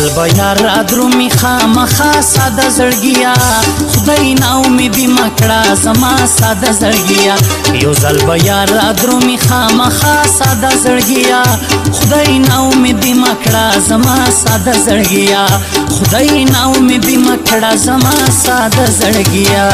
ځل به یار را درومي خامخا ساده زړګیا خدای نا امیدي مه کړه زما ساده زړګیا یو ځل به یار را درومي خامخا ساده زړګیا خدای نا امیدي مه کړه زما ساده زړګیا خدای نا امیدي مه کړه زما ساده زړګیا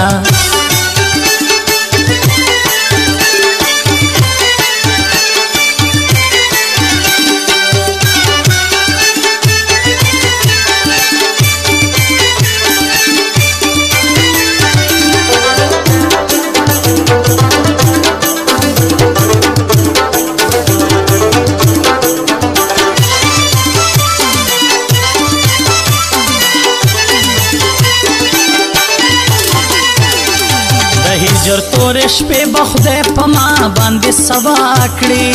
هجر تور شپې به خدای په ما باندې سبا کړي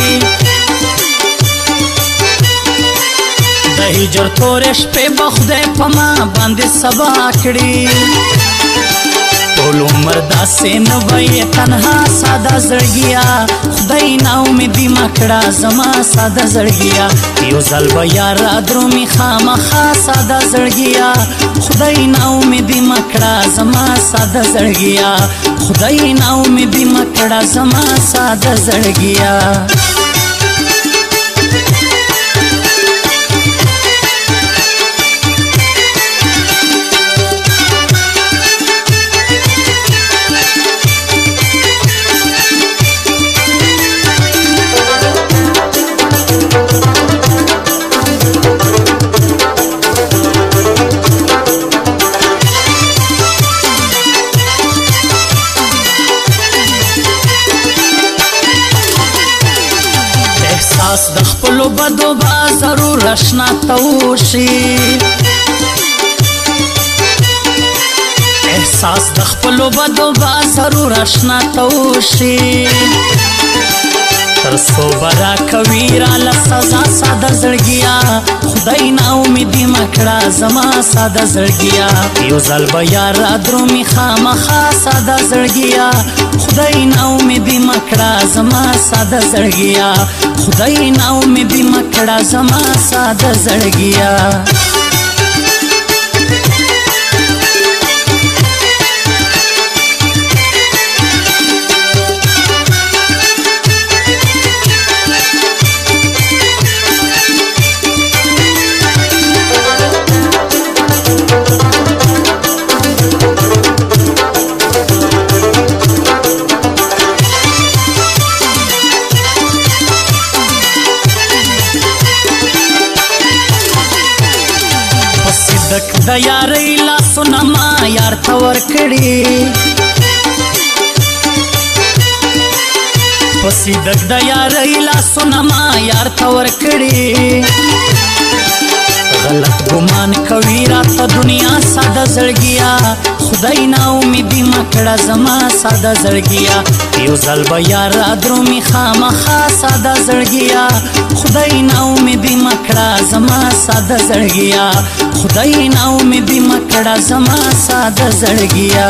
د هجر تور شپې به خدای په ما باندې سبا کړي ټول عمر داسې نه وي تنها ساده زړګیا خدای نا امیدي مه کړه زما ساده زړګیا یو ځل به یار را درومي خامخا ساده زړګیا خدای نا امیدي مه کړه زما ساده زړګیا خدای نا امیدي مه کړه زما ساده زړګیا احساس د خپلو بدو به ضرور اشنا ته وشي احساس د خپلو بدو به ضرور اشنا ته وشي تر څو به راکوي راله سزا ساده زړګیا خدای نا امیدي مه کړه زما ساده زړګیا یو ځل به یار را درومي خامخا ساده زړګیا خدای نا امیدي مه کړه زما ساده زړګیا خدای نا امیدي مه کړه زما ساده زړګیا دک د یارۍ لاسونه ما یار ته ورکړي په صدق د یارۍ لاسونه ما یار ته ورکړي غلط ګمان کوي راته دنیا ساده زړګیا خدای نا امیدي مه کړه زما ساده زړګیا یو ځل به یار را درومي خامخا ساده زړګیا خدای نا امیدي مه کړه زما ساده زړګیا خدای نا امیدي مه کړه زما ساده زړګیا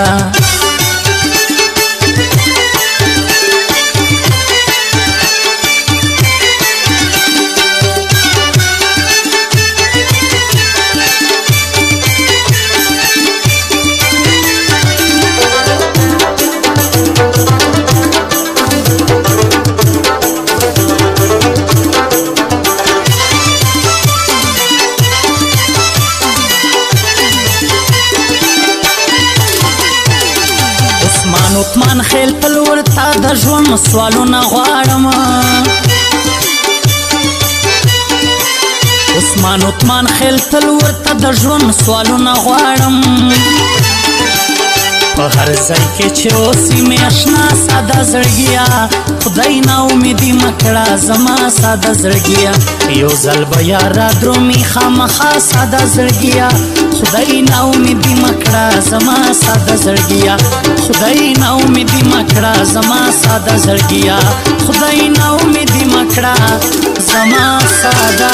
عثمان خیل تل ورته د ژوند سوالونه غواړم عثمان خیل تل ورته د ژوند سوالونه غواړم په هر ځای کې چې اوسې مې اشنا ساده زړګیا خدای نا امیدي مه کړه زما ساده زړګیا یو ځل به یار را درومي خامخا ساده زړګیا خدای نا امیدي مه کړه زما ساده زړګیا خدای نا امیدي مه کړه زما ساده زړګیا خدای نا امیدي مه کړه زما ساده